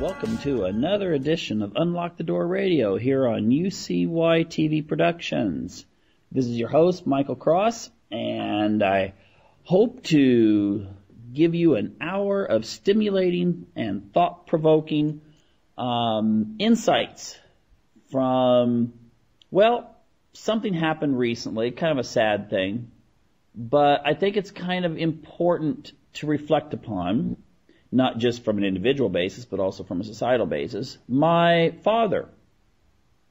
welcome to another edition of Unlock the Door Radio here on UCY TV Productions. This is your host, Michael Cross, and I hope to give you an hour of stimulating and thought-provoking insights from, well, something happened recently, kind of a sad thing, but I think it's kind of important to reflect upon, not just from an individual basis, but also from a societal basis. My father,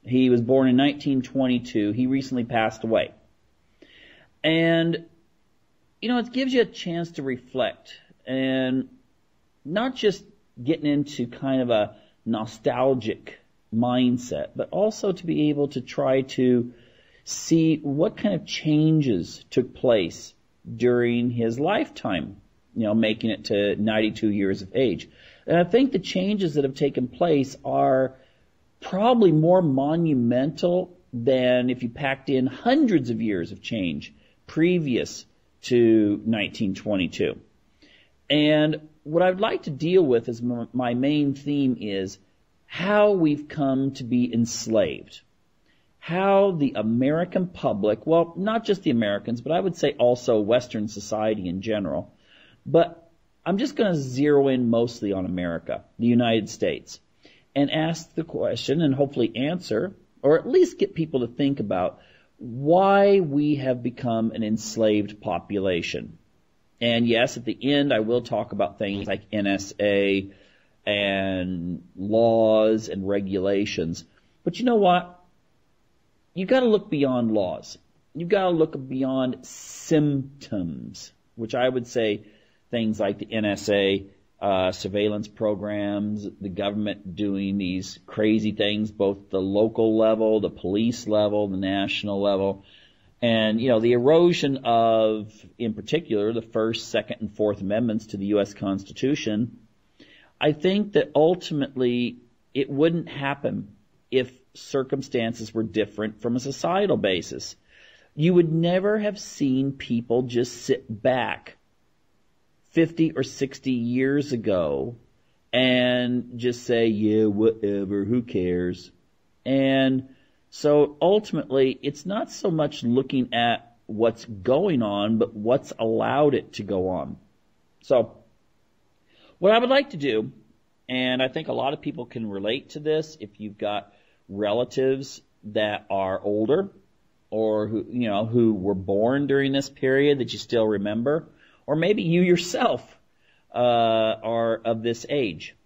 he was born in 1922. He recently passed away. And, you know, it gives you a chance to reflect and not just getting into kind of a nostalgic mindset, but also to be able to try to see what kind of changes took place during his lifetime, you know, making it to 92 years of age. And I think the changes that have taken place are probably more monumental than if you packed in hundreds of years of change previous to 1922. And what I'd like to deal with as my main theme is how we've come to be enslaved. How the American public, well, not just the Americans, but I would say also Western society in general, but I'm just going to zero in mostly on America, the United States, and ask the question and hopefully answer, or at least get people to think about why we have become an enslaved population. And yes, at the end, I will talk about things like NSA and laws and regulations. But you know what? You've got to look beyond laws. You've got to look beyond symptoms, which I would say things like the NSA surveillance programs, the government doing these crazy things, both the local level, the police level, the national level, and, you know, the erosion of, in particular, the First, Second, and Fourth Amendments to the U.S. Constitution. I think that ultimately it wouldn't happen if circumstances were different from a societal basis. You would never have seen people just sit back 50 or 60 years ago and just say, yeah, whatever, who cares? And so ultimately, it's not so much looking at what's going on, but what's allowed it to go on. So what I would like to do, and I think a lot of people can relate to this if you've got relatives that are older or who were born during this period that you still remember, or maybe you yourself are of this age.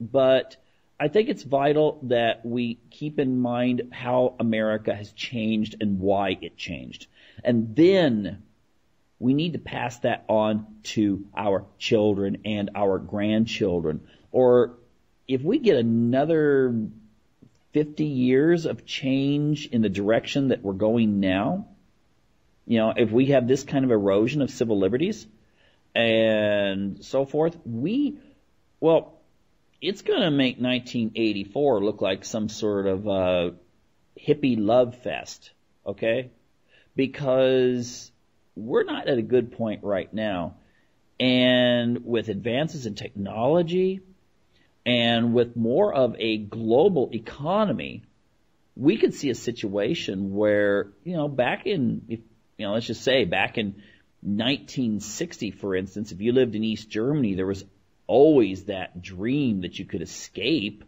But I think it's vital that we keep in mind how America has changed and why it changed. And then we need to pass that on to our children and our grandchildren. Or if we get another 50 years of change in the direction that we're going now, you know, if we have this kind of erosion of civil liberties and so forth, it's going to make 1984 look like some sort of hippie love fest, okay? Because we're not at a good point right now. And with advances in technology and with more of a global economy, we could see a situation where, back in 1960, for instance, if you lived in East Germany, there was always that dream that you could escape,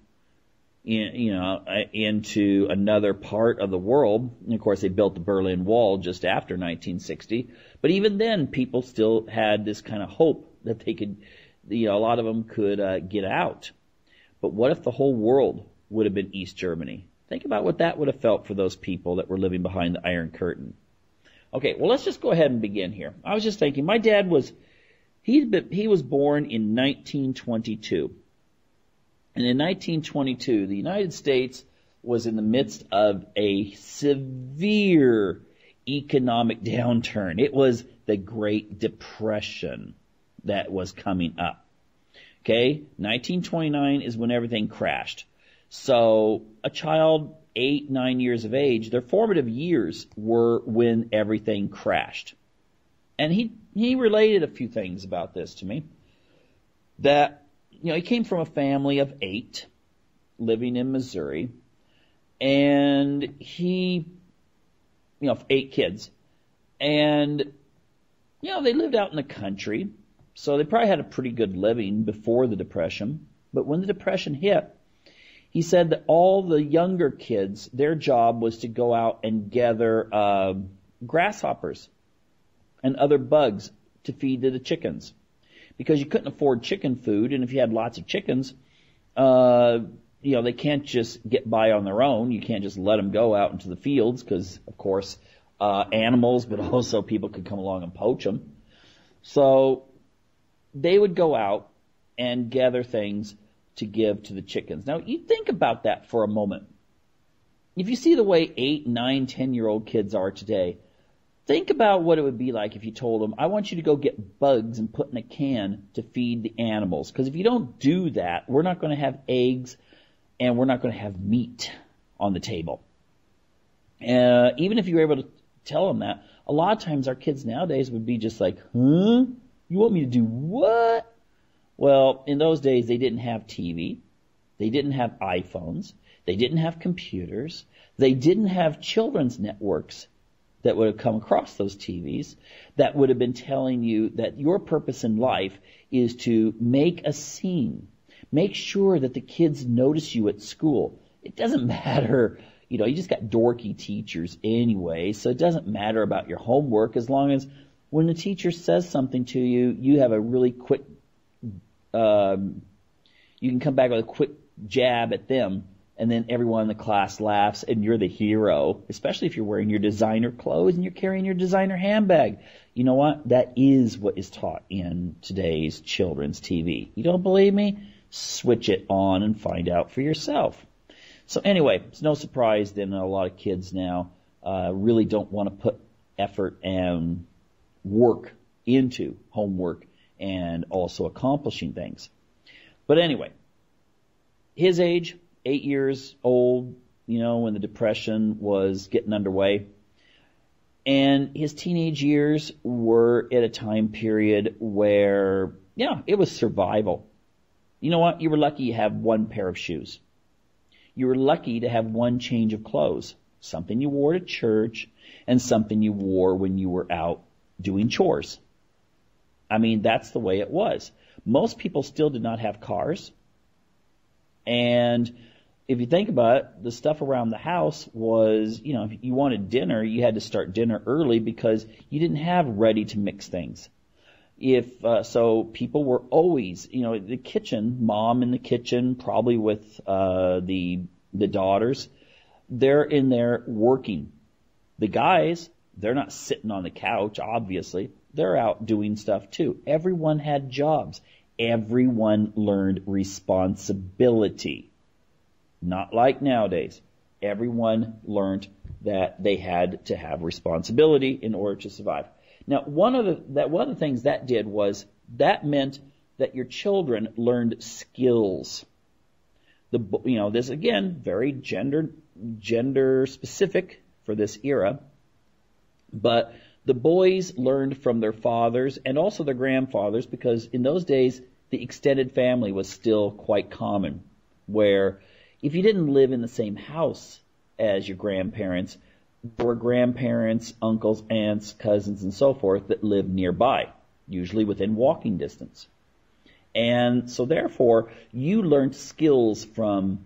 into another part of the world. And of course, they built the Berlin Wall just after 1960. But even then, people still had this kind of hope that they could, a lot of them could get out. But what if the whole world would have been East Germany? Think about what that would have felt for those people that were living behind the Iron Curtain. Okay, well, let's just go ahead and begin here. I was just thinking, my dad he was born in 1922. And in 1922, the United States was in the midst of a severe economic downturn. It was the Great Depression that was coming up. Okay, 1929 is when everything crashed. So a child 8, 9 years of age, their formative years were when everything crashed. And he related a few things about this to me. That he came from a family of 8 living in Missouri, and 8 kids. And, they lived out in the country, so they probably had a pretty good living before the Depression. But when the Depression hit, he said that all the younger kids, their job was to go out and gather grasshoppers and other bugs to feed to the chickens, because you couldn't afford chicken food, and if you had lots of chickens, they can't just get by on their own. You can't just let them go out into the fields because, of course, animals, but also people could come along and poach them. So they would go out and gather things to give to the chickens. Now, you think about that for a moment. If you see the way 8, 9, 10-year-old kids are today, think about what it would be like if you told them, I want you to go get bugs and put in a can to feed the animals. Because if you don't do that, we're not going to have eggs and we're not going to have meat on the table. Even if you were able to tell them that, a lot of times our kids nowadays would be just like, huh? You want me to do what? Well, in those days, they didn't have TV. They didn't have iPhones. They didn't have computers. They didn't have children's networks that would have come across those TVs that would have been telling you that your purpose in life is to make a scene. Make sure that the kids notice you at school. It doesn't matter, you just got dorky teachers anyway, so it doesn't matter about your homework as long as when the teacher says something to you, you have a really quick, you can come back with a quick jab at them, and then everyone in the class laughs, and you're the hero, especially if you're wearing your designer clothes and you're carrying your designer handbag. You know what? That is what is taught in today's children's TV. You don't believe me? Switch it on and find out for yourself. So anyway, it's no surprise that a lot of kids now really don't want to put effort and work into homework and also accomplishing things. But anyway, his age, 8 years old, when the Depression was getting underway. And his teenage years were at a time period where, it was survival. You know what? You were lucky you have one pair of shoes. You were lucky to have one change of clothes, something you wore to church and something you wore when you were out doing chores. I mean, that's the way it was. Most people still did not have cars. And if you think about it, the stuff around the house was, if you wanted dinner, you had to start dinner early because you didn't have ready-to-mix things. So people were always, the kitchen, mom in the kitchen, probably with the daughters, they're in there working. The guys, they're not sitting on the couch, obviously. They're out doing stuff too. Everyone had jobs. Everyone learned responsibility. Not like nowadays. Everyone learned that they had to have responsibility in order to survive. Now, one of the things that did was that meant that your children learned skills. This again, very gender specific for this era, but the boys learned from their fathers and also their grandfathers, because in those days the extended family was still quite common, where if you didn't live in the same house as your grandparents, there were grandparents, uncles, aunts, cousins, and so forth that lived nearby, usually within walking distance. And so therefore, you learned skills from,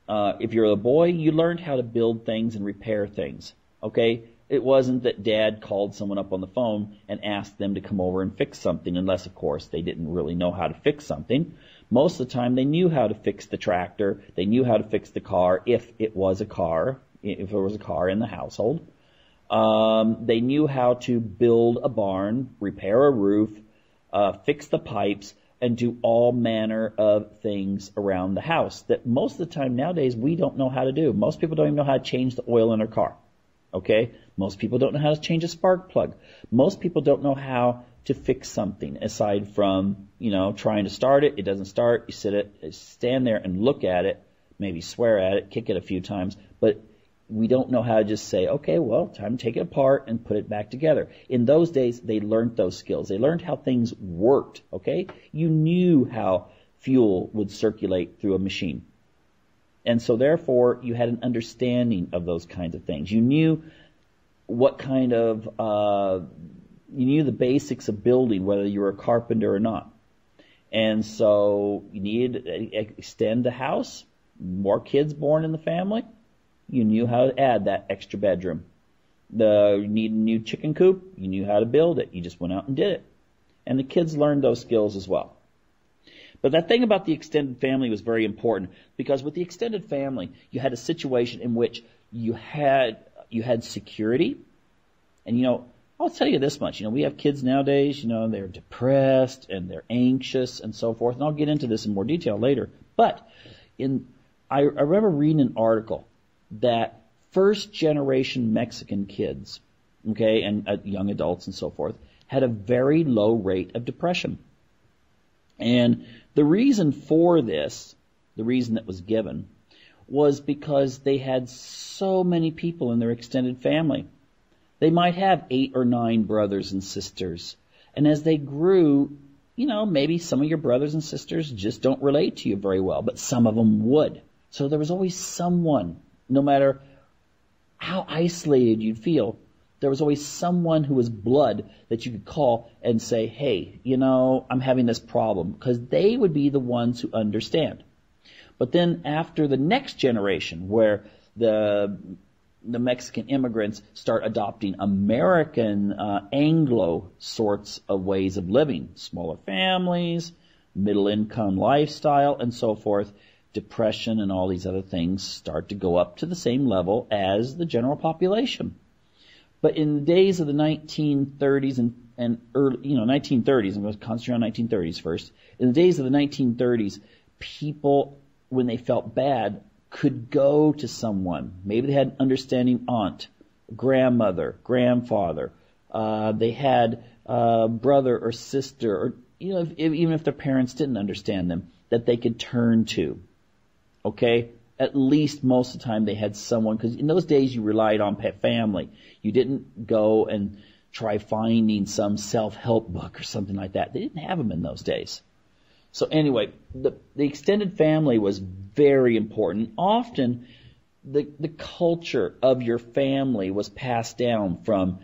if you're a boy, you learned how to build things and repair things, okay? It wasn't that Dad called someone up on the phone and asked them to come over and fix something, unless, of course, they didn't really know how to fix something. Most of the time, they knew how to fix the tractor. They knew how to fix the car, if it was a car, if there was a car in the household. They knew how to build a barn, repair a roof, fix the pipes, and do all manner of things around the house that most of the time nowadays we don't know how to do. Most people don't even know how to change the oil in their car. Okay? Most people don't know how to change a spark plug. Most people don't know how to fix something aside from, trying to start it. It doesn't start. You stand there and look at it, maybe swear at it, kick it a few times, but we don't know how to just say, okay, well, time to take it apart and put it back together. In those days, they learned those skills. They learned how things worked, okay? You knew how fuel would circulate through a machine. And so therefore, you had an understanding of those kinds of things. You knew what kind of, you knew the basics of building, whether you were a carpenter or not. And so you needed to extend the house, more kids born in the family. You knew how to add that extra bedroom. You needed a new chicken coop, you knew how to build it. You just went out and did it. And the kids learned those skills as well. But that thing about the extended family was very important, because with the extended family, you had a situation in which you had security. And, I'll tell you this much, we have kids nowadays, they're depressed and they're anxious and so forth. And I'll get into this in more detail later. But I remember reading an article that first generation Mexican kids, okay, and young adults and so forth, had a very low rate of depression. And the reason for this, the reason that was given, was because they had so many people in their extended family. They might have 8 or 9 brothers and sisters. And as they grew, maybe some of your brothers and sisters just don't relate to you very well, but some of them would. So there was always someone, no matter how isolated you'd feel, there was always someone who was blood that you could call and say, hey, I'm having this problem, because they would be the ones who understand. But then after the next generation, where the Mexican immigrants start adopting American Anglo sorts of ways of living, smaller families, middle income lifestyle, and so forth, depression and all these other things start to go up to the same level as the general population. But in the days of the 1930s and early, 1930s, I'm going to concentrate on 1930s first. In the days of the 1930s, people, when they felt bad, could go to someone. Maybe they had an understanding aunt, grandmother, grandfather. They had a brother or sister, or even if their parents didn't understand them, that they could turn to. Okay? At least most of the time they had someone, because in those days you relied on family. You didn't go and try finding some self-help book or something like that. They didn't have them in those days. So anyway, the extended family was very important. Often the culture of your family was passed down from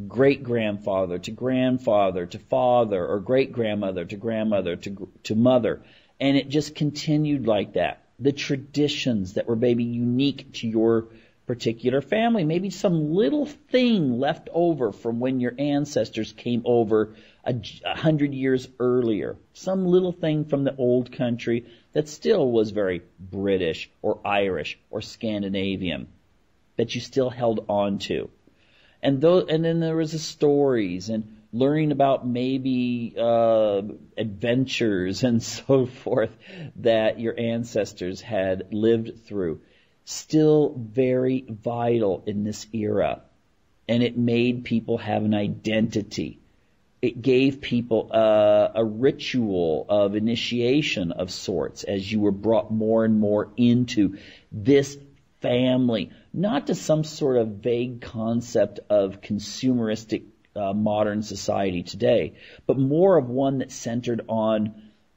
great-grandfather to father, or great-grandmother to grandmother to mother. And it just continued like that. The traditions that were maybe unique to your particular family, maybe some little thing left over from when your ancestors came over 100 years earlier, some little thing from the old country that still was very British or Irish or Scandinavian that you still held on to. And then there was the stories and learning about maybe adventures and so forth that your ancestors had lived through. Still very vital in this era. And it made people have an identity. It gave people a ritual of initiation of sorts as you were brought more and more into this family. Not to some sort of vague concept of consumeristic modern society today, but more of one that centered on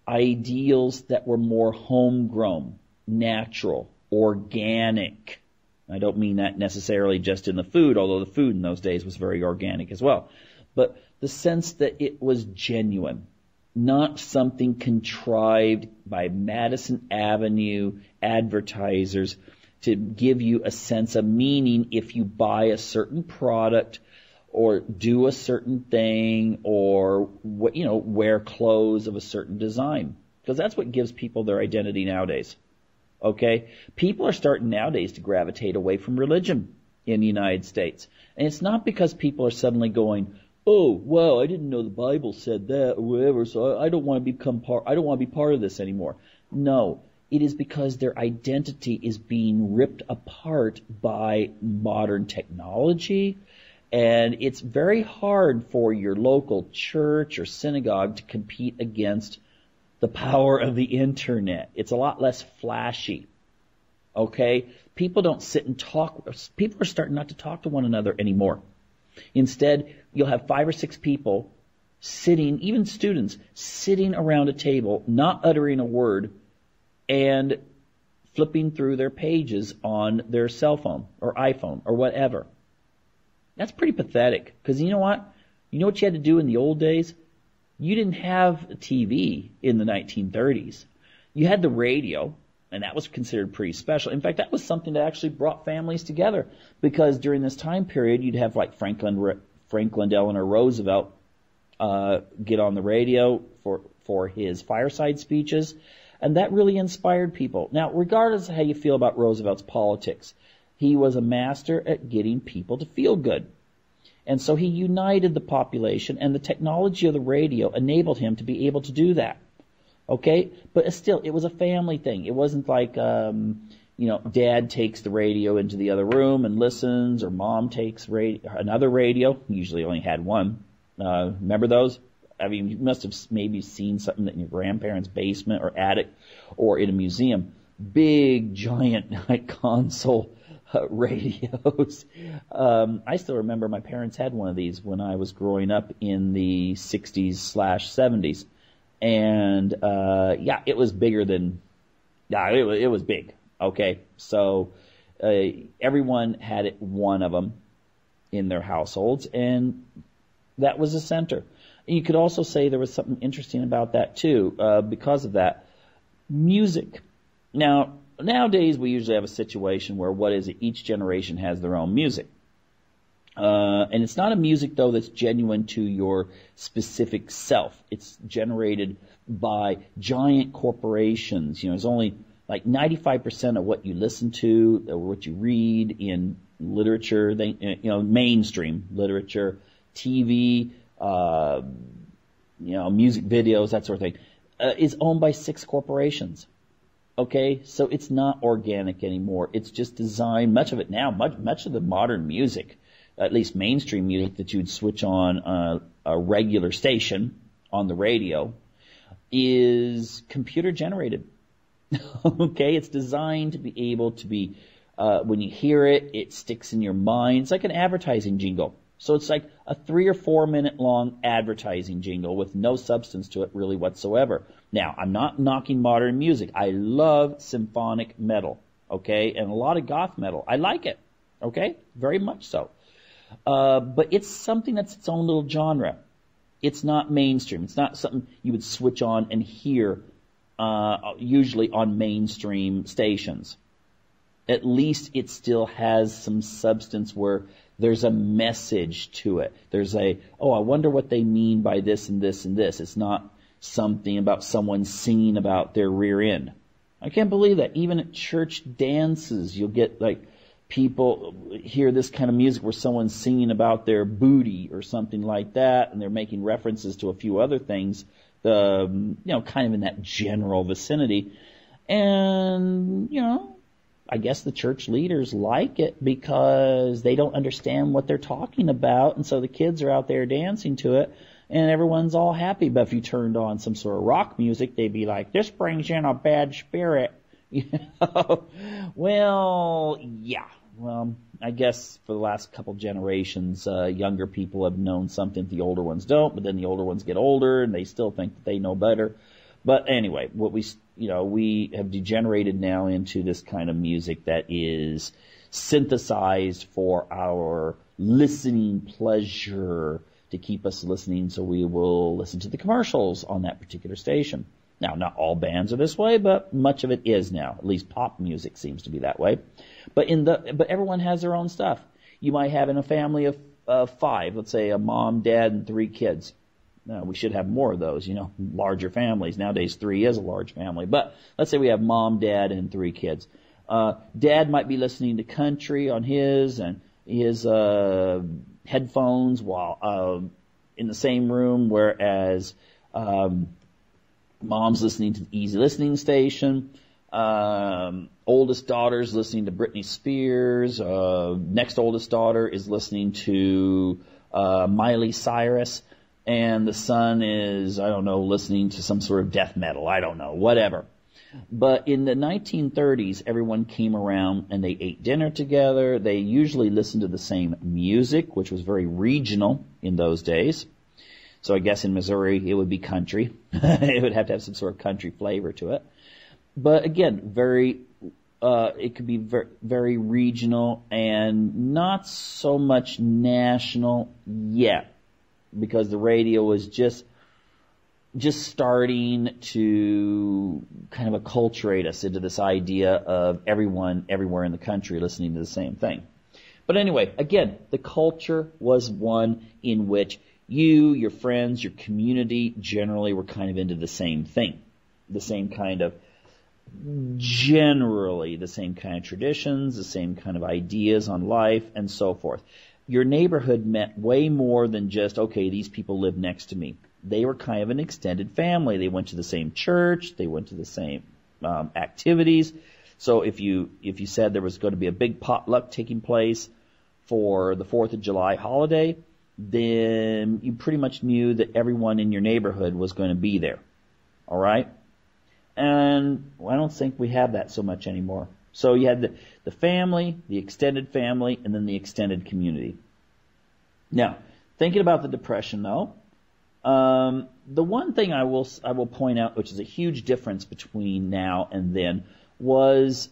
ideals that were more homegrown, natural, organic. I don't mean that necessarily just in the food, although the food in those days was very organic as well. But the sense that it was genuine, not something contrived by Madison Avenue advertisers to give you a sense of meaning if you buy a certain product or do a certain thing or, wear clothes of a certain design. Because that's what gives people their identity nowadays. Okay? People are starting nowadays to gravitate away from religion in the United States. And it's not because people are suddenly going, oh, wow, I didn't know the Bible said that or whatever, so I don't want to I don't want to be part of this anymore. No. It is because their identity is being ripped apart by modern technology, and it's very hard for your local church or synagogue to compete against the power of the internet. It's a lot less flashy. Okay? People don't sit and talk. People are starting not to talk to one another anymore. Instead, you'll have 5 or 6 people sitting, even students, sitting around a table, not uttering a word, and flipping through their pages on their cell phone or iPhone or whatever. That's pretty pathetic, because you know what? You know what you had to do in the old days? You didn't have TV in the 1930s. You had the radio, and that was considered pretty special. In fact, that was something that actually brought families together, because during this time period, you'd have like Franklin Delano Roosevelt get on the radio for his fireside speeches, and that really inspired people. Now, regardless of how you feel about Roosevelt's politics, he was a master at getting people to feel good. And so he united the population, and the technology of the radio enabled him to be able to do that. Okay? But still, it was a family thing. It wasn't like, Dad takes the radio into the other room and listens, or Mom takes another radio. Usually only had one. Remember those? I mean, you must have maybe seen something in your grandparents' basement or attic or in a museum. Big, giant console radios. I still remember my parents had one of these when I was growing up in the 60s/70s. And, it was bigger than, it was big. Okay. So, everyone had one of them in their households, and that was the center. And you could also say there was something interesting about that too, because of that. Music. Now, nowadays we usually have a situation where each generation has their own music. And it's not a music, though, that's genuine to your specific self. It's generated by giant corporations. There's only like 95% of what you listen to or what you read in literature, mainstream literature, TV, music videos, that sort of thing, is owned by 6 corporations. Okay, so it's not organic anymore. It's just designed, much of it now, much of the modern music, at least mainstream music that you'd switch on a regular station on the radio, is computer generated. Okay, it's designed to be able to be, when you hear it, it sticks in your mind. It's like an advertising jingle. So it's like a 3 or 4 minute long advertising jingle with no substance to it really whatsoever. Now, I'm not knocking modern music. I love symphonic metal, okay, and a lot of goth metal. I like it, okay, very much so. But it's something that's its own little genre. It's not mainstream. It's not something you would switch on and hear, usually on mainstream stations. At least it still has some substance where there's a message to it. There's I wonder what they mean by this and this and this. It's not something about someone singing about their rear end. I can't believe that. Even at church dances, you'll get like people hear this kind of music where someone's singing about their booty or something like that, and they're making references to a few other things, kind of in that general vicinity. And, I guess the church leaders like it because they don't understand what they're talking about, and so the kids are out there dancing to it, and everyone's all happy. But if you turned on some sort of rock music, they'd be like, this brings in a bad spirit. Well, yeah. Well, I guess for the last couple generations, younger people have known something that the older ones don't, but then the older ones get older, and they still think that they know better. But anyway, what we have degenerated now into this kind of music that is synthesized for our listening pleasure, to keep us listening, so we will listen to the commercials on that particular station. Now, not all bands are this way, but much of it is now. At least pop music seems to be that way. But everyone has their own stuff. You might have in a family of 5, let's say a mom, dad, and 3 kids. Now, we should have more of those, larger families. Nowadays, 3 is a large family. But let's say we have mom, dad, and 3 kids. Dad might be listening to country on his headphones while in the same room, whereas mom's listening to the easy listening station. Oldest daughter's listening to Britney Spears. Next oldest daughter is listening to Miley Cyrus. And the son is, listening to some sort of death metal. I don't know, whatever. But in the 1930s, everyone came around and they ate dinner together. They usually listened to the same music, which was very regional in those days. So I guess in Missouri it would be country. It would have to have some sort of country flavor to it. But again, it could be very, very regional and not so much national yet, because the radio was just starting to kind of acculturate us into this idea of everyone everywhere in the country listening to the same thing. But anyway, again, the culture was one in which you, your friends, your community generally were kind of into the same thing, generally the same kind of traditions, the same kind of ideas on life, and so forth. Your neighborhood meant way more than just, okay, these people live next to me. They were kind of an extended family. They went to the same church. They went to the same activities. So if you said there was going to be a big potluck taking place for the 4th of July holiday, then you pretty much knew that everyone in your neighborhood was going to be there. All right? And I don't think we have that so much anymore. So you had the family, the extended family, and then the extended community. Now, thinking about the Depression, though, the one thing I will point out, which is a huge difference between now and then, was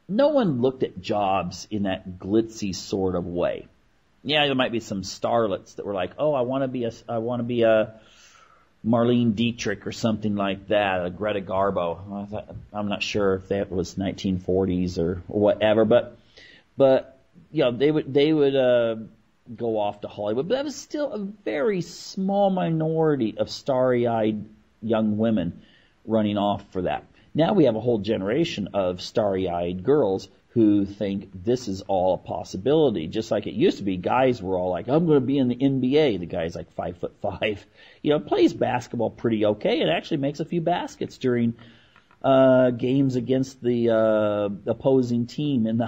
no one looked at jobs in that glitzy sort of way. Yeah, there might be some starlets that were like, oh, I want to be a Marlene Dietrich or something like that, a Greta Garbo. I'm not sure if that was 1940s or whatever, but you know, they would go off to Hollywood, but that was still a very small minority of starry-eyed young women running off for that. Now we have a whole generation of starry-eyed girls who think this is all a possibility. Just like it used to be, guys were all like, I'm going to be in the NBA. The guy's like 5'5", plays basketball pretty okay. It actually makes a few baskets during games against the opposing team in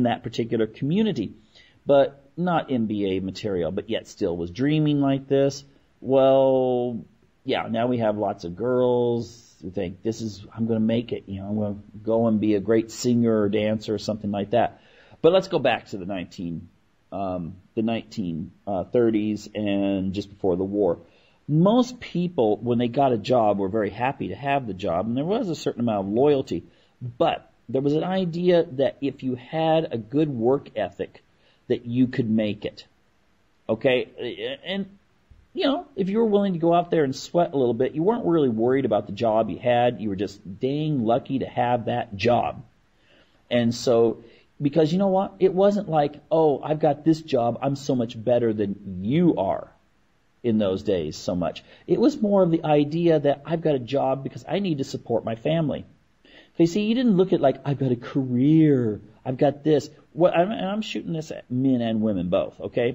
that particular community. But not NBA material, but yet still was dreaming like this. Well, yeah, now we have lots of girls who think I'm going to make it. I'm going to go and be a great singer or dancer or something like that. But let's go back to the 1930s and just before the war. Most people, when they got a job, were very happy to have the job, and there was a certain amount of loyalty. But there was an idea that if you had a good work ethic, that you could make it. Okay? And, if you were willing to go out there and sweat a little bit, you weren't really worried about the job you had. You were just dang lucky to have that job. And so, because you know what? It wasn't like, oh, I've got this job, I'm so much better than you are in those days so much. It was more of the idea that I've got a job because I need to support my family. Okay, see, you didn't look at like, I've got a career, I've got this. And I'm shooting this at men and women both, okay?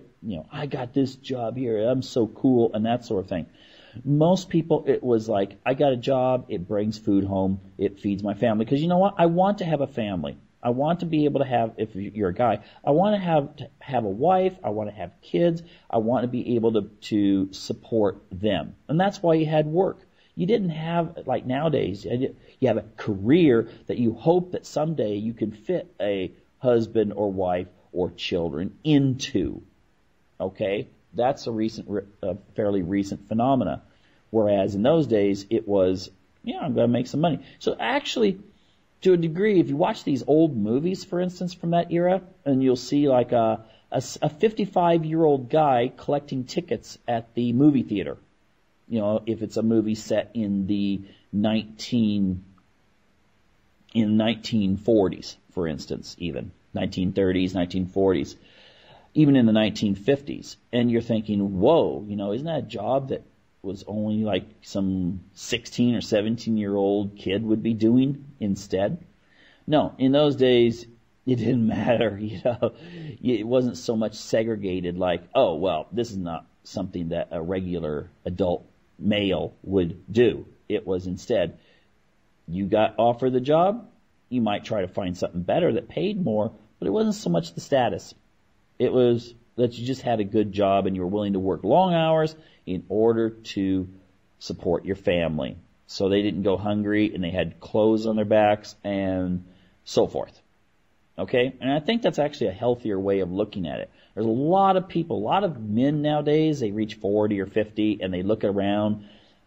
I got this job here, I'm so cool, and that sort of thing. Most people, it was like, I got a job, it brings food home, it feeds my family. Because you know what? I want to have a family. I want to be able to have, if you're a guy, I want to have a wife, I want to have kids, I want to be able to support them. And that's why you had work. You didn't have, like nowadays, you have a career that you hope that someday you can fit a husband or wife or children into. Okay? That's a fairly recent phenomena. Whereas in those days, it was, I'm going to make some money. So actually, to a degree, if you watch these old movies, for instance, from that era, and you'll see like a 55-year-old guy collecting tickets at the movie theater. If it's a movie set in the 1940s, for instance, even 1930s, 1940s, even in the 1950s, and you're thinking, whoa, isn't that a job that was only like some 16 or 17-year-old kid would be doing instead? No, in those days, it didn't matter, it wasn't so much segregated like, oh, well, this is not something that a regular adult male would do. It was instead, you got offered the job, you might try to find something better that paid more, but it wasn't so much the status. It was that you just had a good job and you were willing to work long hours in order to support your family. So they didn't go hungry and they had clothes on their backs and so forth. Okay? And I think that's actually a healthier way of looking at it. There's a lot of people, a lot of men nowadays, they reach 40 or 50 and they look around,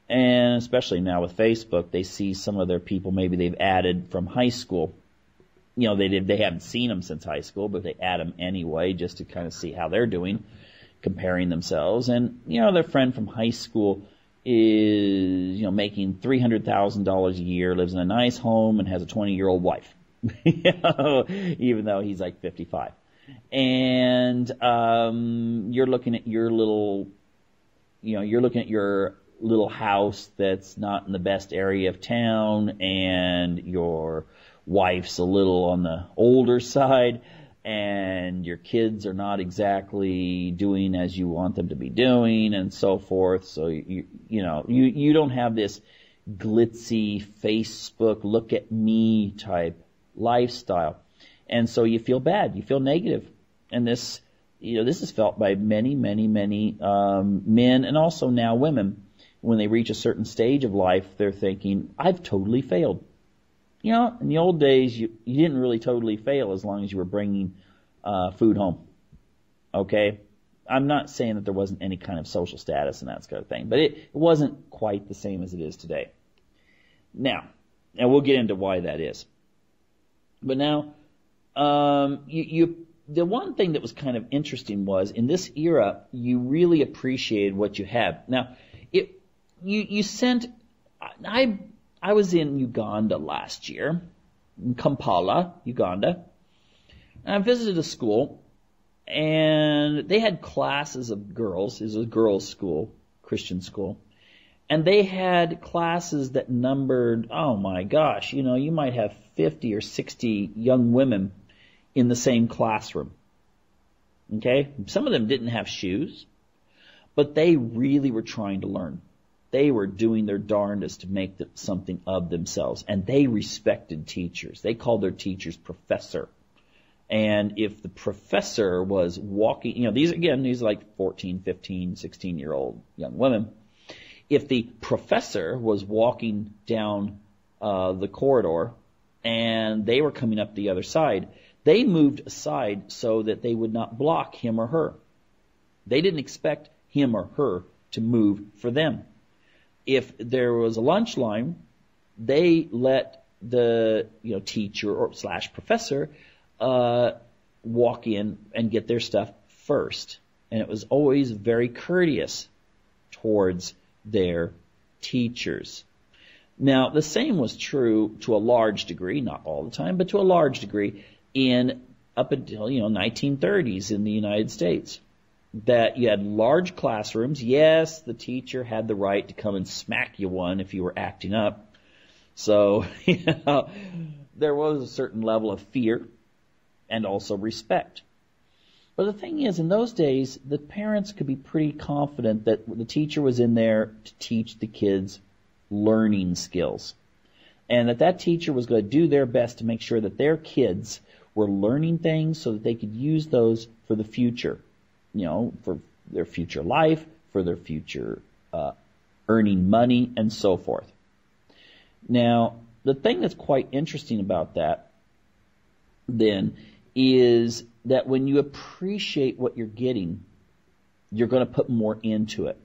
and especially now with Facebook, they see some of their people maybe they've added from high school. You know, they haven't seen them since high school, but they add them anyway just to kind of see how they're doing, comparing themselves. And, you know, their friend from high school is, you know, making $300,000 a year, lives in a nice home, and has a 20-year-old wife, you know, even though he's like 55. And you're looking at your little, you know, you're looking at your little house that's not in the best area of town, and your wife's a little on the older side, and your kids are not exactly doing as you want them to be doing, and so forth. So you don't have this glitzy Facebook look at me type lifestyle, and so you feel bad, you feel negative, and this is felt by many men and also now women. When they reach a certain stage of life, they're thinking, I've totally failed. You know, in the old days, you didn't really totally fail as long as you were bringing food home. Okay? I'm not saying that there wasn't any kind of social status and that kind of thing, but it wasn't quite the same as it is today. Now, and we'll get into why that is. But now, the one thing that was kind of interesting was, in this era, you really appreciated what you have. Now, you sent, I was in Uganda last year, in Kampala, Uganda, and I visited a school, and they had classes of girls. It was a girls' school, Christian school, and they had classes that numbered, oh my gosh, you know, you might have 50 or 60 young women in the same classroom. Okay? Some of them didn't have shoes, but they really were trying to learn. They were doing their darndest to make something of themselves, and they respected teachers. They called their teachers professor. And if the professor was walking, you know, these are like 14, 15, 16-year-old young women. If the professor was walking down the corridor and they were coming up the other side, they moved aside so that they would not block him or her. They didn't expect him or her to move for them. If there was a lunch line, they let the teacher or / professor walk in and get their stuff first. And it was always very courteous towards their teachers. Now, the same was true to a large degree, not all the time, but to a large degree up until 1930s in the United States. That you had large classrooms. Yes, the teacher had the right to come and smack you one if you were acting up. So, there was a certain level of fear and also respect. But the thing is, in those days, the parents could be pretty confident that the teacher was in there to teach the kids learning skills. And that teacher was going to do their best to make sure that their kids were learning things so that they could use those for the future. For their future life, for their future earning money, and so forth. Now, the thing that's quite interesting about that, then, is that when you appreciate what you're getting, you're going to put more into it.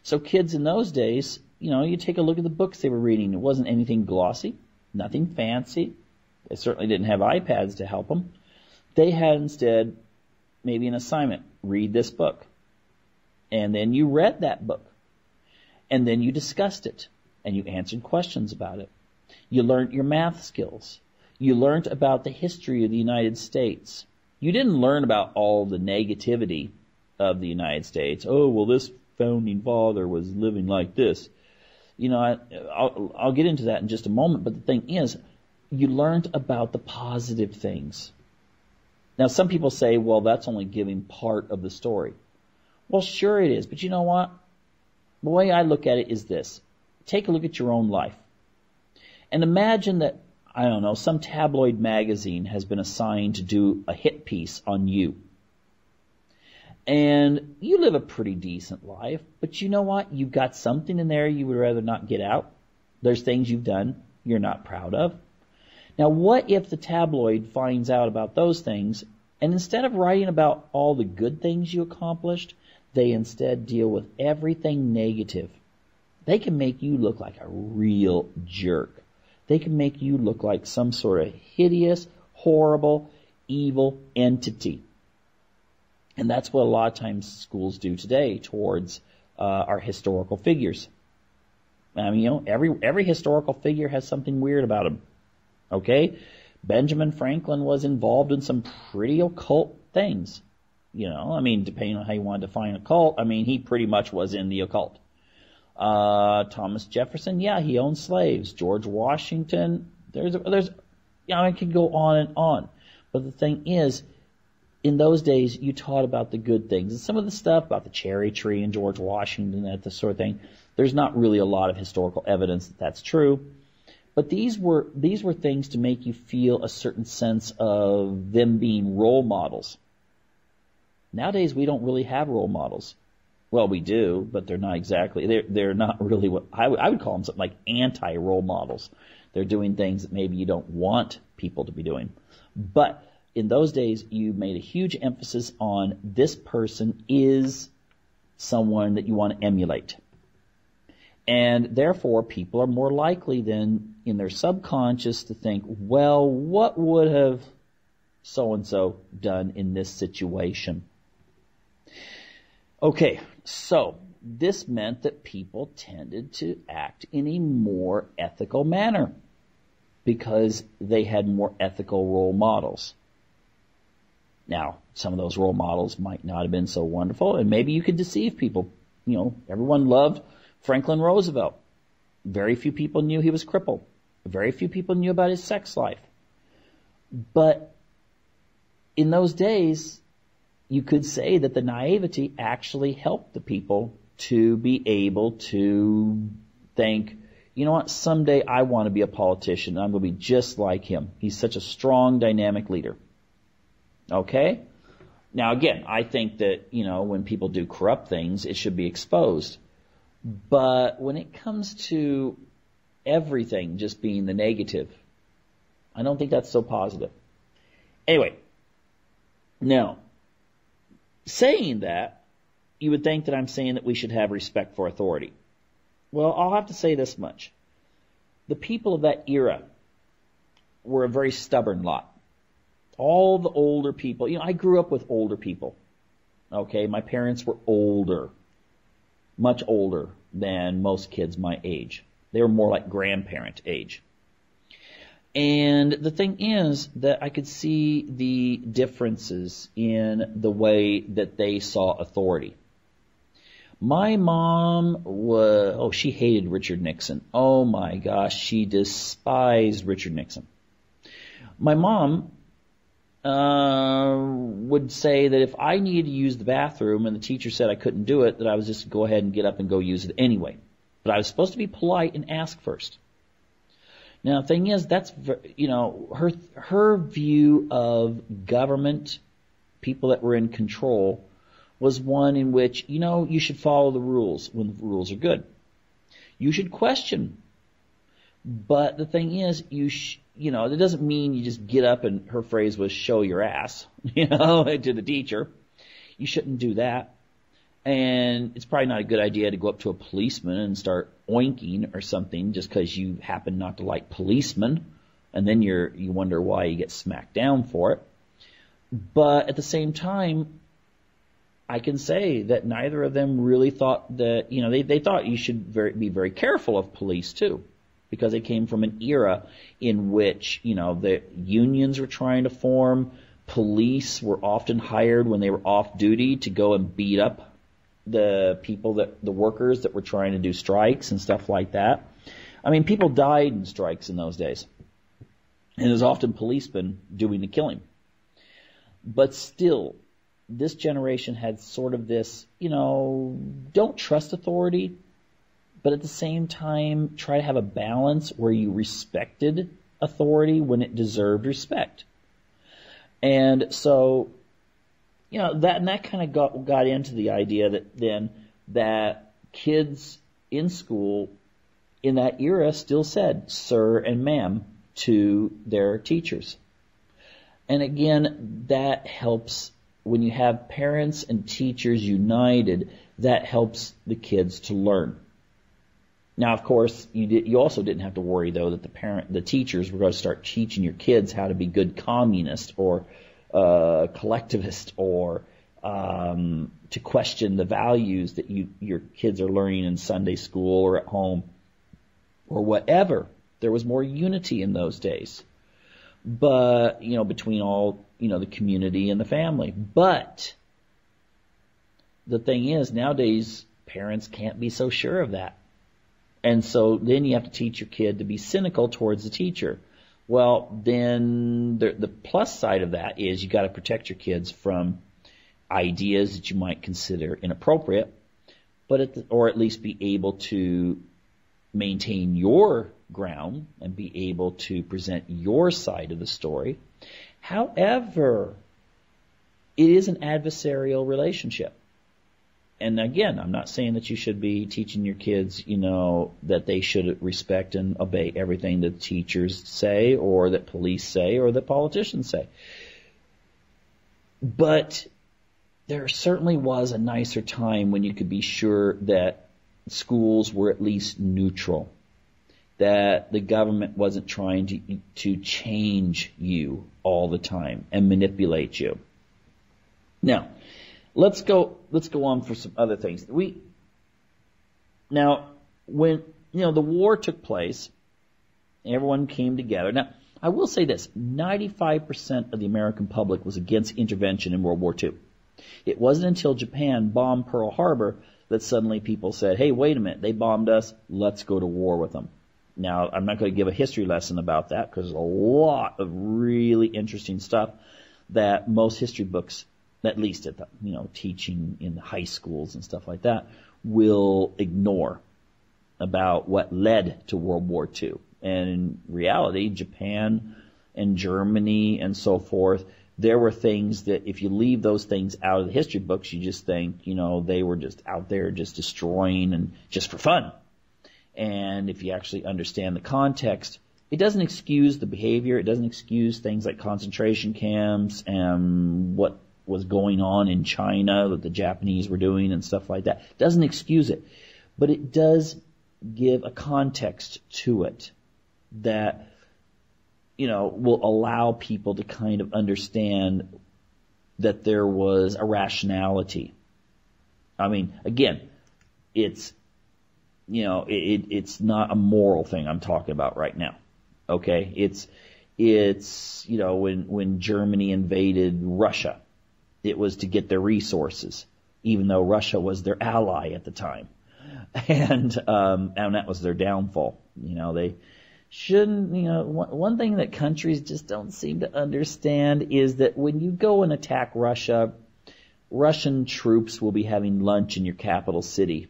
So kids in those days, you take a look at the books they were reading. It wasn't anything glossy, nothing fancy. They certainly didn't have iPads to help them. They had instead maybe an assignment. Read this book. And then you read that book. And then you discussed it. And you answered questions about it. You learned your math skills. You learned about the history of the United States. You didn't learn about all the negativity of the United States. Oh, well, this founding father was living like this. I'll get into that in just a moment. But the thing is, you learned about the positive things. Now, some people say, well, that's only giving part of the story. Well, sure it is, but you know what? The way I look at it is this. Take a look at your own life. And imagine that, some tabloid magazine has been assigned to do a hit piece on you. And you live a pretty decent life, but you know what? You've got something in there you would rather not get out. There's things you've done you're not proud of. Now, what if the tabloid finds out about those things And instead of writing about all the good things you accomplished, they instead deal with everything negative. They can make you look like a real jerk. They can make you look like some sort of hideous, horrible, evil entity. And that's what a lot of times schools do today towards our historical figures. I mean, every historical figure has something weird about him. Okay? Benjamin Franklin was involved in some pretty occult things. I mean, depending on how you want to define occult, I mean, he pretty much was in the occult. Thomas Jefferson, yeah, he owned slaves. George Washington, I could go on and on. But the thing is, in those days, you taught about the good things. And some of the stuff about the cherry tree and George Washington, that the sort of thing, there's not really a lot of historical evidence that that's true. But these were things to make you feel a certain sense of them being role models. Nowadays, we don't really have role models. Well, we do, but they're not exactly. They're not really what I would call them something like anti-role models. They're doing things that maybe you don't want people to be doing. But in those days, you made a huge emphasis on this person is someone that you want to emulate. And therefore, people are more likely then in their subconscious to think, well, what would have so-and-so done in this situation? Okay, so this meant that people tended to act in a more ethical manner because they had more ethical role models. Now, some of those role models might not have been so wonderful, and maybe you could deceive people. Everyone loved Franklin Roosevelt. Very few people knew he was crippled. Very few people knew about his sex life. But in those days, you could say that the naivety actually helped the people to be able to think, you know what, someday I want to be a politician. I'm going to be just like him. He's such a strong, dynamic leader. Okay? Now, again, I think that, when people do corrupt things, it should be exposed. But when it comes to everything just being the negative, I don't think that's so positive. Anyway, now, saying that, you would think that I'm saying that we should have respect for authority. Well, I'll have to say this much. The people of that era were a very stubborn lot. All the older people, I grew up with older people. Okay, my parents were older, much older than most kids my age. They were more like grandparent age. And the thing is that I could see the differences in the way that they saw authority. My mom she hated Richard Nixon. Oh my gosh, she despised Richard Nixon. My mom would say that if I needed to use the bathroom and the teacher said I couldn't do it, that I was just go ahead and get up and go use it anyway. But I was supposed to be polite and ask first. Now, the thing is, that's, her view of government, people that were in control, was one in which, you should follow the rules when the rules are good. You should question. But the thing is, it doesn't mean you just get up and her phrase was show your ass, to the teacher. You shouldn't do that. And it's probably not a good idea to go up to a policeman and start oinking or something just because you happen not to like policemen, and then you wonder why you get smacked down for it. But at the same time, I can say that neither of them really thought that, they thought you should be very careful of police too, because they came from an era in which, the unions were trying to form. Police were often hired when they were off duty to go and beat up the workers that were trying to do strikes and stuff like that. I mean, people died in strikes in those days. And it was often policemen doing the killing. But still, this generation had sort of this, don't trust authority, but at the same time try to have a balance where you respected authority when it deserved respect. And so, that kind of got into the idea that kids in school in that era still said sir and ma'am to their teachers. And again, that helps when you have parents and teachers united, that helps the kids to learn. Now, of course, you also didn't have to worry, though, that the teachers were going to start teaching your kids how to be good communists or collectivist or to question the values that your kids are learning in Sunday school or at home or whatever. There was more unity in those days, but between all the community and the family. But the thing is, nowadays parents can't be so sure of that. And so then you have to teach your kid to be cynical towards the teacher. Well, then the plus side of that is you got to protect your kids from ideas that you might consider inappropriate, or at least be able to maintain your ground and be able to present your side of the story. However, it is an adversarial relationship. And again, I'm not saying that you should be teaching your kids, that they should respect and obey everything that teachers say or that police say or that politicians say. But there certainly was a nicer time when you could be sure that schools were at least neutral, that the government wasn't trying to change you all the time and manipulate you. Now, let's go on for some other things. Now, when the war took place, everyone came together. Now, I will say this: 95% of the American public was against intervention in World War II. It wasn't until Japan bombed Pearl Harbor that suddenly people said, "Hey, wait a minute! They bombed us. Let's go to war with them." Now, I'm not going to give a history lesson about that because there's a lot of really interesting stuff that most history books, at least at the, teaching in high schools and stuff like that, will ignore about what led to World War II. And in reality, Japan and Germany and so forth, there were things that if you leave those things out of the history books, you just think, they were just out there just destroying and just for fun. And if you actually understand the context, it doesn't excuse the behavior. It doesn't excuse things like concentration camps and what was going on in China that the Japanese were doing and stuff like that. It doesn't excuse it, but it does give a context to it that, will allow people to kind of understand that there was a rationality. I mean, again, it's not a moral thing I'm talking about right now. Okay? It's when Germany invaded Russia, it was to get their resources, even though Russia was their ally at the time. And that was their downfall. They shouldn't, one thing that countries just don't seem to understand is that when you go and attack Russia, Russian troops will be having lunch in your capital city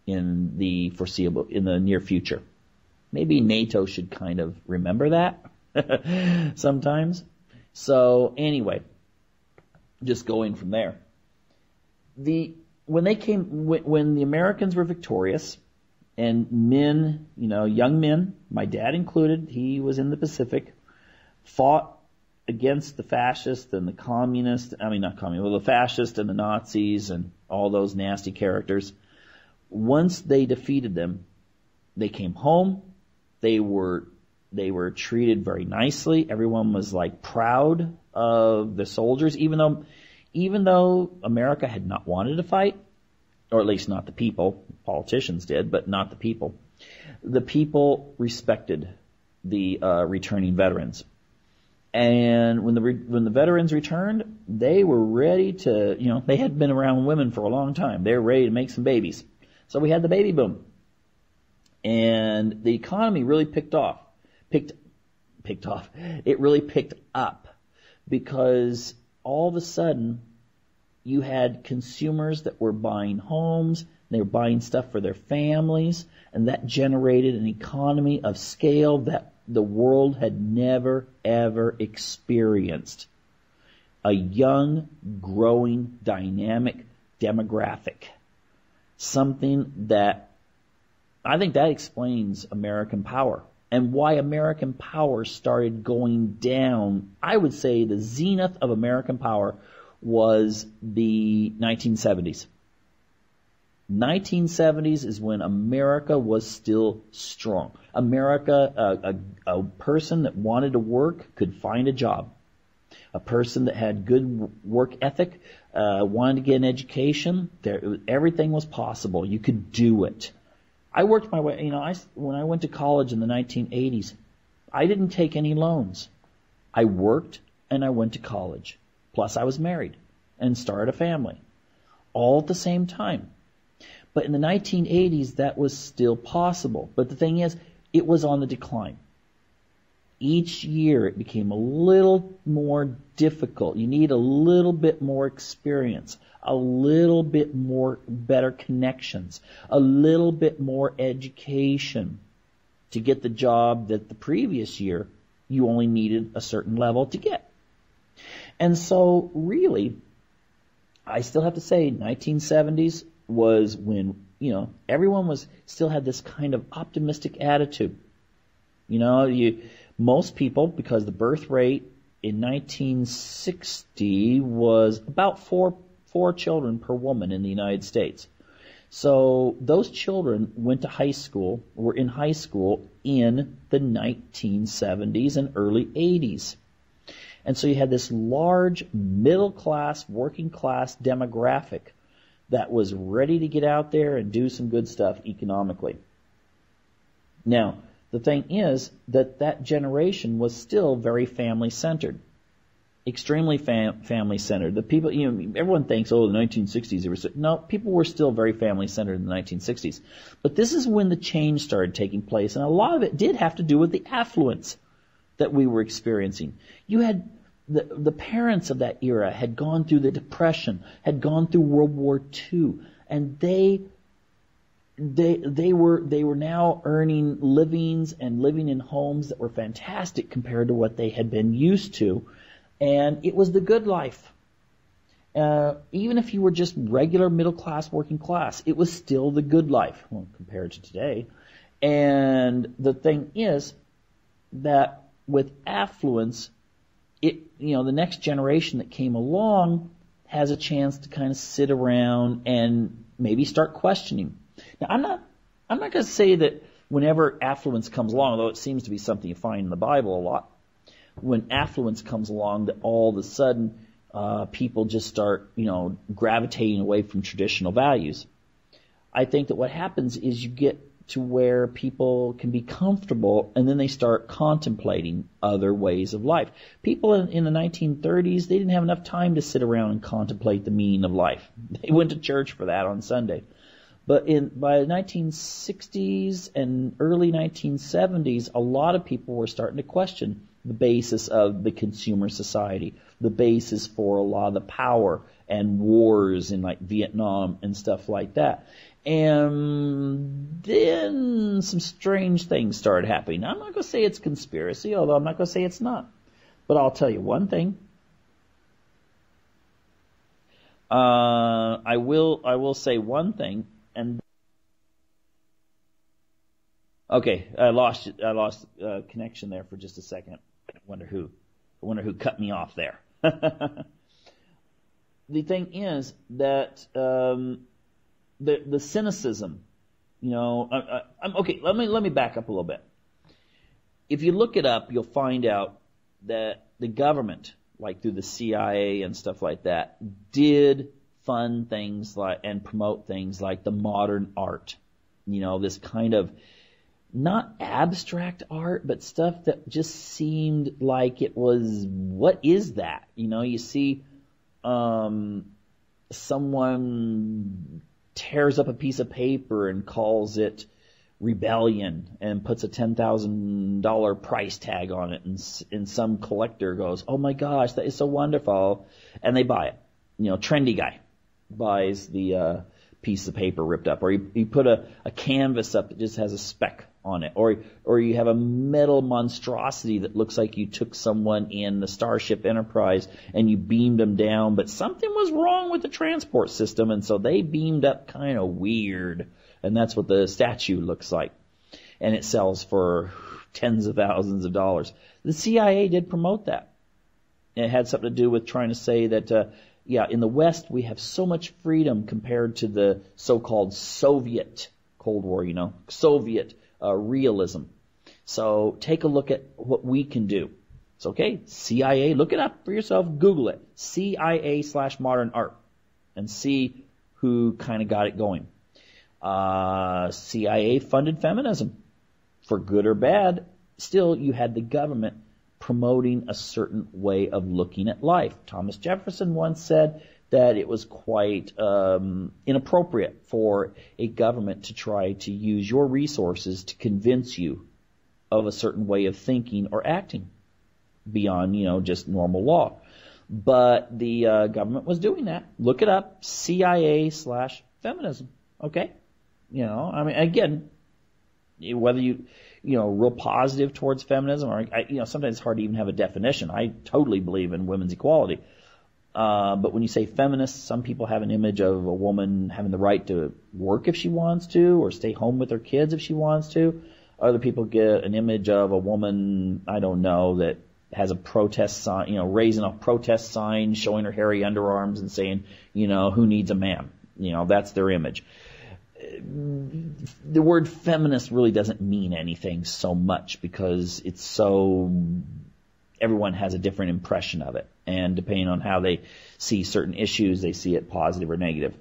in the near future. Maybe NATO should kind of remember that sometimes. So anyway, just going from there. When the Americans were victorious and men, young men, my dad included, he was in the Pacific, fought against the fascists and the communists, the fascists and the Nazis and all those nasty characters. Once they defeated them, they came home. They were treated very nicely. Everyone was proud of the soldiers, even though America had not wanted to fight, or at least not the people. Politicians did, but not the people. The people respected the returning veterans. And when the veterans returned, they were ready to, they had been around women for a long time. They were ready to make some babies. So we had the baby boom. And the economy really picked off. It really picked up because all of a sudden you had consumers that were buying homes, they were buying stuff for their families, and that generated an economy of scale that the world had never, ever experienced. A young, growing, dynamic demographic. Something that I think that explains American power. and why American power started going down. I would say the zenith of American power was the 1970s. 1970s is when America was still strong. America, a person that wanted to work could find a job. A person that had good work ethic, wanted to get an education, everything was possible. You could do it. I worked my way, when I went to college in the 1980s, I didn't take any loans. I worked and I went to college. Plus I was married and started a family. All at the same time. But in the 1980s, that was still possible. But the thing is, it was on the decline. Each year it became a little more difficult. You need a little bit more experience, a little bit more better connections, a little bit more education to get the job that the previous year you only needed a certain level to get. And so really, I still have to say 1970s was when, everyone still had this kind of optimistic attitude. Most people, because the birth rate in 1960 was about four children per woman in the United States. So those children were in high school in the 1970s and early 80s. And so you had this large middle class, working class demographic that was ready to get out there and do some good stuff economically. Now, the thing is that generation was still very family-centered, extremely family-centered. The people, everyone thinks, the 1960s, no, people were still very family-centered in the 1960s. But this is when the change started taking place, and a lot of it did have to do with the affluence that we were experiencing. You had the parents of that era had gone through the Depression, had gone through World War II, and they were now earning livings and living in homes that were fantastic compared to what they had been used to, and it was the good life. Even if you were just regular middle class, working class, it was still the good life compared to today. And the thing is that with affluence, the next generation that came along has a chance to kind of sit around and maybe start questioning. Now, I'm not going to say that whenever affluence comes along, although it seems to be something you find in the Bible a lot, when affluence comes along, that all of a sudden people just start, gravitating away from traditional values. I think that what happens is you get to where people can be comfortable, and then they start contemplating other ways of life. People in the 1930s, they didn't have enough time to sit around and contemplate the meaning of life. They went to church for that on Sunday. But by the 1960s and early 1970s, a lot of people were starting to question the basis of the consumer society, the basis for a lot of the power and wars in like Vietnam and stuff like that. And then some strange things started happening. Now, I'm not going to say it's conspiracy, although I'm not going to say it's not. But I'll tell you one thing. I will say one thing. And okay, I lost connection there for just a second. I wonder who cut me off there. The thing is that the cynicism, okay. Let me back up a little bit. If you look it up, you'll find out that the government, like through the CIA and stuff like that, did fund things like and promote things like the modern art. This kind of not abstract art, but stuff that just seemed like it was, what is that? You see someone tears up a piece of paper and calls it rebellion and puts a $10,000 price tag on it, and some collector goes, "Oh my gosh, that is so wonderful," and they buy it. Trendy guy buys the piece of paper ripped up, or you put a canvas up that just has a speck on it, or you have a metal monstrosity that looks like you took someone in the Starship Enterprise and you beamed them down, but something was wrong with the transport system, and so they beamed up kind of weird, and that's what the statue looks like. And it sells for tens of thousands of dollars. The CIA did promote that. It had something to do with trying to say that, in the West we have so much freedom compared to the so-called Soviet Cold War, Soviet realism. So take a look at what we can do. It's okay. CIA, look it up for yourself. Google it. CIA/modern art and see who kind of got it going. CIA funded feminism. For good or bad, still you had the government promoting a certain way of looking at life. Thomas Jefferson once said that it was quite inappropriate for a government to try to use your resources to convince you of a certain way of thinking or acting beyond, just normal law. But the government was doing that. Look it up, CIA/feminism. Okay? Again, whether real positive towards feminism or, sometimes it's hard to even have a definition. I totally believe in women's equality. But when you say feminist, some people have an image of a woman having the right to work if she wants to or stay home with her kids if she wants to. Other people get an image of a woman, I don't know, that has a protest sign, raising a protest sign, showing her hairy underarms and saying, who needs a man? That's their image. The word feminist really doesn't mean anything so much because it's everyone has a different impression of it. And depending on how they see certain issues, they see it positive or negative.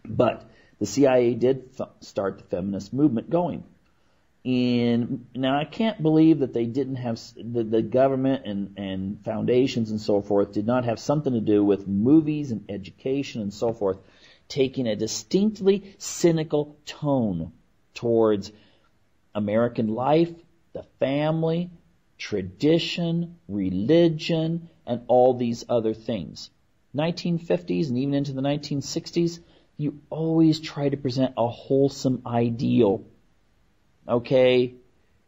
But the CIA did start the feminist movement going. And now I can't believe that they didn't have, the government and foundations and so forth did not have something to do with movies and education and so forth, taking a distinctly cynical tone towards American life, the family, tradition, religion, and all these other things. 1950s and even into the 1960s, you always try to present a wholesome ideal. Okay?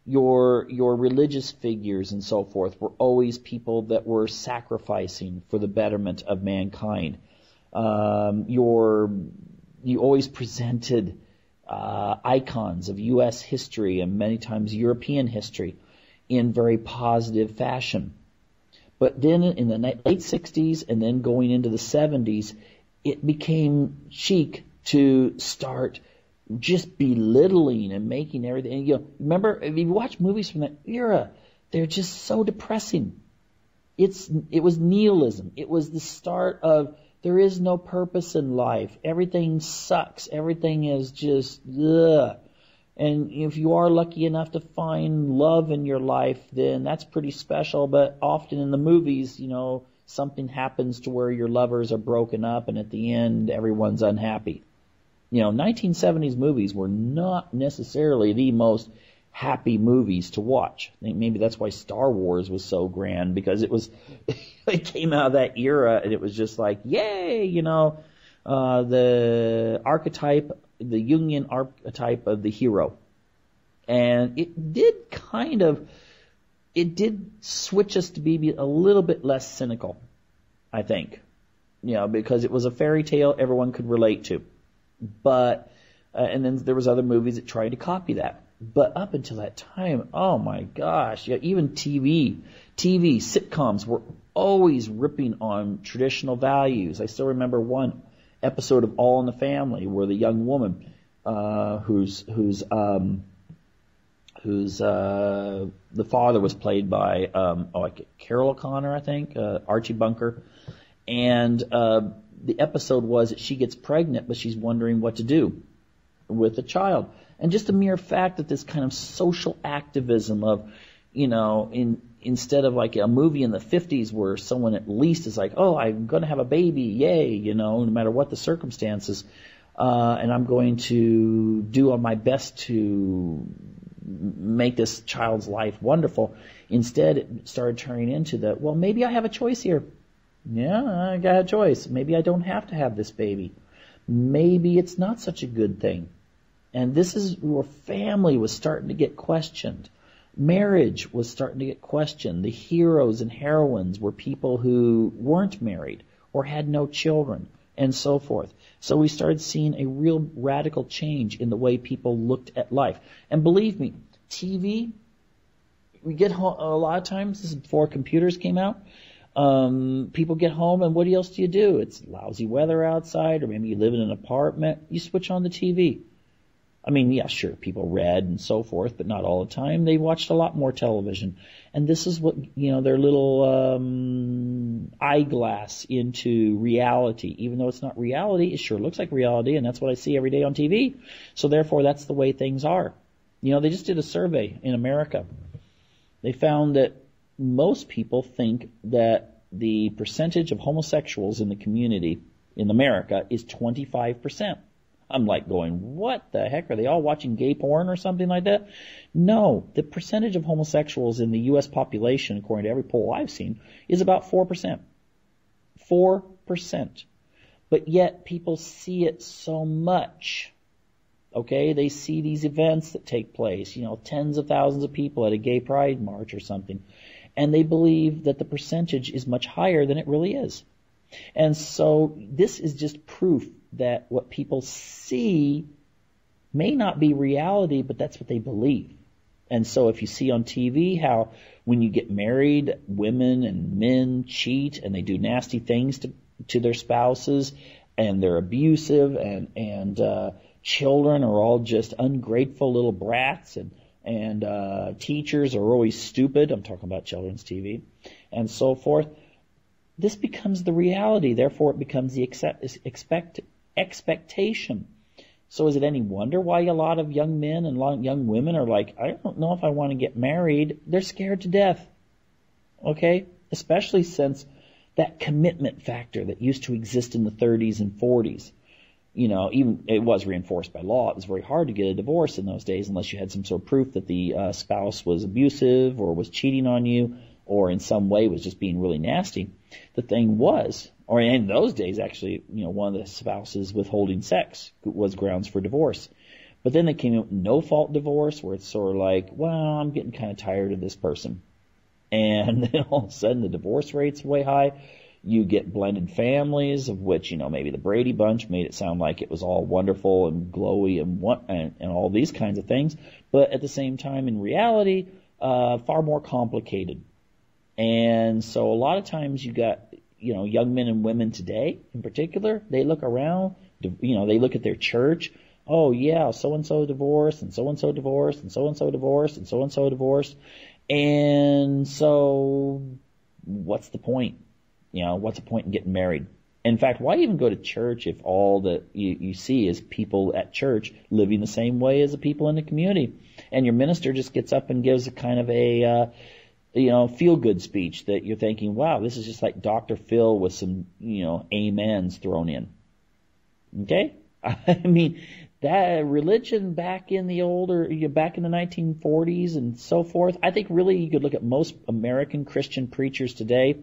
Your religious figures and so forth were always people that were sacrificing for the betterment of mankind. You always presented icons of U.S. history and many times European history in very positive fashion. But then in the late 60s and then going into the 70s, it became chic to start just belittling and making everything. Remember, if you watch movies from that era, they're just so depressing. It was nihilism. It was the start of there is no purpose in life. Everything sucks. Everything is just ugh. And if you are lucky enough to find love in your life, then that's pretty special. But often in the movies, something happens to where your lovers are broken up and at the end everyone's unhappy. 1970s movies were not necessarily the most happy movies to watch. I think maybe that's why Star Wars was so grand, because it came out of that era and it was just like, yay, the archetype, the Jungian archetype of the hero. And it did switch us to be a little bit less cynical, I think. Because it was a fairy tale everyone could relate to. But, and then there was other movies that tried to copy that. But up until that time, oh my gosh, even TV sitcoms were always ripping on traditional values. I still remember one episode of All in the Family where the young woman, whose the father was played by, Carol O'Connor, I think, Archie Bunker. And, the episode was that she gets pregnant, but she's wondering what to do with the child. And just the mere fact that this kind of social activism of, instead of like a movie in the 50s where someone at least is like, oh, I'm going to have a baby, yay, no matter what the circumstances, and I'm going to do my best to make this child's life wonderful. Instead, it started turning into well, maybe I have a choice here. Yeah, I got a choice. Maybe I don't have to have this baby. Maybe it's not such a good thing. And this is where family was starting to get questioned. Marriage was starting to get questioned. The heroes and heroines were people who weren't married or had no children and so forth. So we started seeing a real radical change in the way people looked at life. And believe me, TV we get home, a lot of times, this is before computers came out, people get home and what else do you do? It's lousy weather outside, or maybe you live in an apartment. You switch on the TV. I mean, yeah, sure, people read and so forth, but not all the time. They watched a lot more television. And this is what, their little eyeglass into reality. Even though it's not reality, it sure looks like reality, and that's what I see every day on TV. So therefore, that's the way things are. They just did a survey in America. They found that most people think that the percentage of homosexuals in the community in America is 25%. I'm like going, what the heck? Are they all watching gay porn or something like that? No, the percentage of homosexuals in the U.S. population, according to every poll I've seen, is about 4%. 4%. But yet people see it so much. Okay, they see these events that take place, tens of thousands of people at a gay pride march or something, and they believe that the percentage is much higher than it really is. And so this is just proof that what people see may not be reality, but that's what they believe. And so if you see on TV how when you get married, women and men cheat and they do nasty things to their spouses, and they're abusive, and children are all just ungrateful little brats, and teachers are always stupid. I'm talking about children's TV and so forth. This becomes the reality. Therefore, it becomes the expectation. So is it any wonder why a lot of young men and young women are like, I don't know if I want to get married. They're scared to death. Okay? Especially since that commitment factor that used to exist in the 30s and 40s. Even it was reinforced by law. It was very hard to get a divorce in those days unless you had some sort of proof that the spouse was abusive or was cheating on you or in some way was just being really nasty. The thing was, or in those days actually, one of the spouses withholding sex was grounds for divorce. But then they came out with no-fault divorce where it's sort of like, well, I'm getting kind of tired of this person. And then all of a sudden the divorce rate's way high. You get blended families, of which, maybe the Brady Bunch made it sound like it was all wonderful and glowy and all these kinds of things. But at the same time, in reality, far more complicated. And so a lot of times you got, young men and women today in particular, they look around, they look at their church. Oh, yeah, so-and-so divorced, and so-and-so divorced, and so-and-so divorced, and so-and-so divorced. And so what's the point? What's the point in getting married? In fact, why even go to church if all that you see is people at church living the same way as the people in the community? And your minister just gets up and gives a kind of a, feel-good speech that you're thinking, wow, this is just like Dr. Phil with some, amens thrown in. Okay? I mean, that religion back in the 1940s and so forth, I think really you could look at most American Christian preachers today,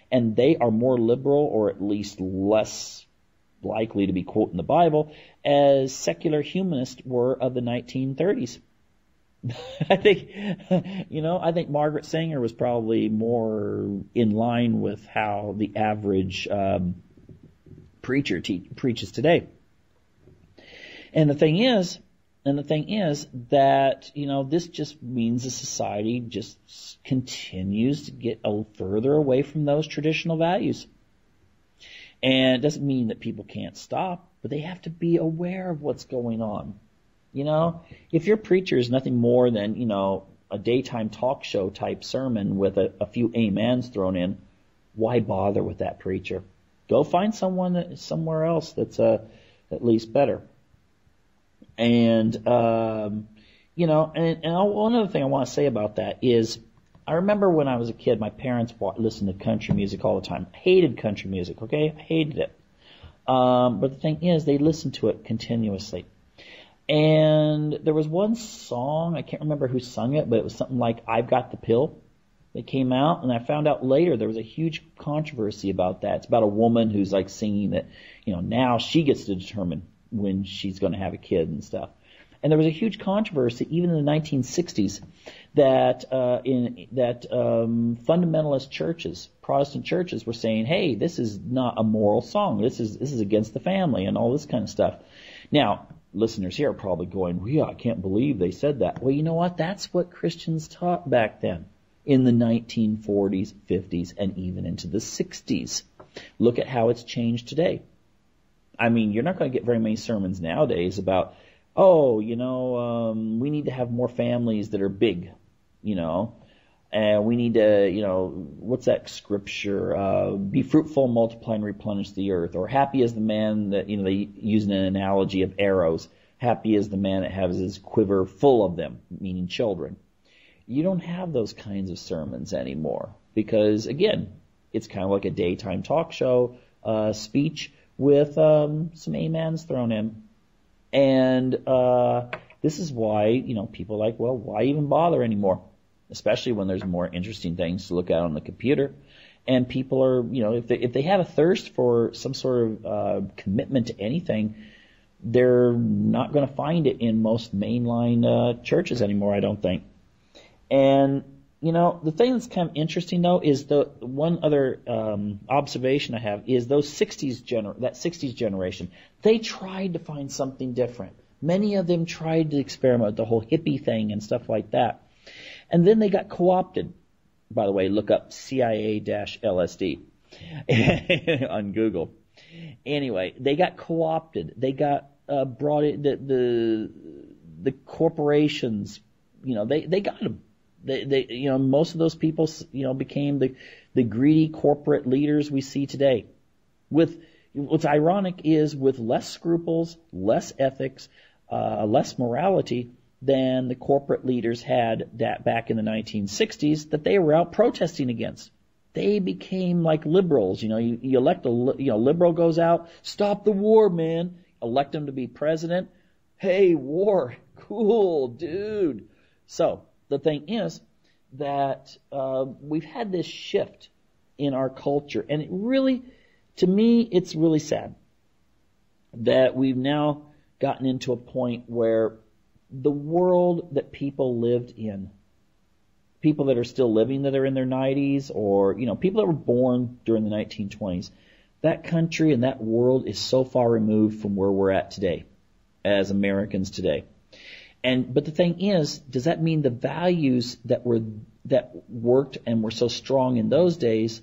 and they are more liberal, or at least less likely to be quoting the Bible, as secular humanists were of the 1930s. I think Margaret Sanger was probably more in line with how the average preacher preaches today. And the thing is that, this just means the society just continues to get further away from those traditional values. And it doesn't mean that people can't stop, but they have to be aware of what's going on. If your preacher is nothing more than, a daytime talk show type sermon with a few amens thrown in, why bother with that preacher? Go find someone somewhere else that's at least better. And, one other thing I want to say about that is, I remember when I was a kid, my parents listened to country music all the time. I hated country music, okay? I hated it. But the thing is, they listened to it continuously. And there was one song, I can't remember who sung it, but it was something like I've Got the Pill that came out, and I found out later there was a huge controversy about that. It's about a woman who's like singing that, now she gets to determine when she's going to have a kid and stuff. And there was a huge controversy even in the 1960s that fundamentalist churches, Protestant churches, were saying, "Hey, this is not a moral song. This is against the family and all this kind of stuff." Now, listeners here are probably going, yeah, I can't believe they said that. Well, you know what? That's what Christians taught back then in the 1940s, 50s, and even into the 60s. Look at how it's changed today. I mean, you're not going to get very many sermons nowadays about, we need to have more families that are big, and we need to, what's that scripture? Be fruitful, multiply, and replenish the earth. Or happy is the man that, they use an analogy of arrows. Happy is the man that has his quiver full of them, meaning children. You don't have those kinds of sermons anymore because, again, it's kind of like a daytime talk show speech with some amens thrown in. And this is why, people are like, well, why even bother anymore? Especially when there's more interesting things to look at on the computer. And people are, if they have a thirst for some sort of commitment to anything, they're not going to find it in most mainline churches anymore, I don't think. And, the thing that's kind of interesting, though, is the one other observation I have is that 60s generation, they tried to find something different. Many of them tried to experiment with the whole hippie thing and stuff like that. And then they got co-opted. By the way, look up CIA-LSD on Google. Anyway, they got co-opted. They got brought in. The corporations, they got them. They most of those people, became the greedy corporate leaders we see today. What's ironic is with less scruples, less ethics, less morality than the corporate leaders had that back in the 1960s that they were out protesting against. They became like liberals. You elect liberal goes out, stop the war, man. Elect him to be president. Hey, war, cool, dude. So the thing is that we've had this shift in our culture, and it really, to me, it's really sad that we've now gotten into a point where the world that people lived in, people that are still living that are in their 90s, or people that were born during the 1920s, that country and that world is so far removed from where we're at today as Americans today. But the thing is, does that mean the values that worked and were so strong in those days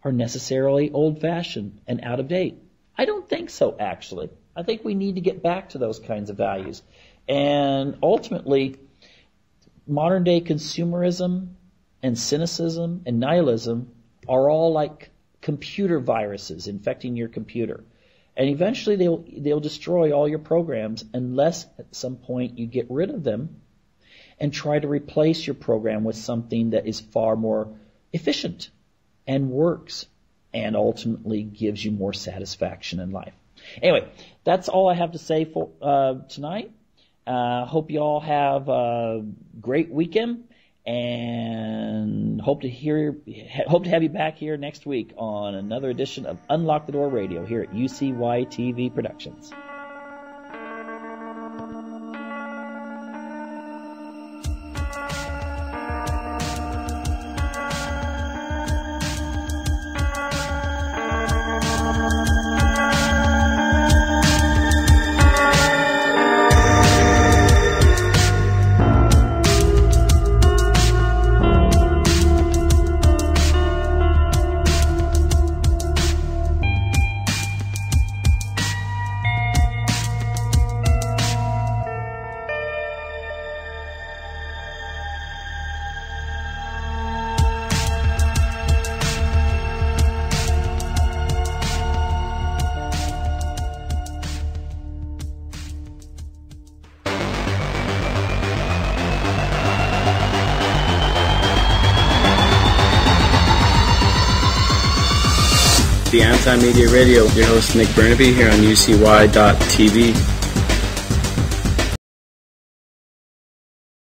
are necessarily old-fashioned and out of date? I don't think so, actually. I think we need to get back to those kinds of values. And ultimately, modern-day consumerism and cynicism and nihilism are all like computer viruses infecting your computer. And eventually they'll destroy all your programs unless at some point you get rid of them and try to replace your program with something that is far more efficient and works and ultimately gives you more satisfaction in life. Anyway, that's all I have to say for tonight. Hope you all have a great weekend, and hope to have you back here next week on another edition of Unlock the Door Radio here at UCY TV Productions. The Anti-Media Radio, your host Nick Burnaby here on UCY.TV.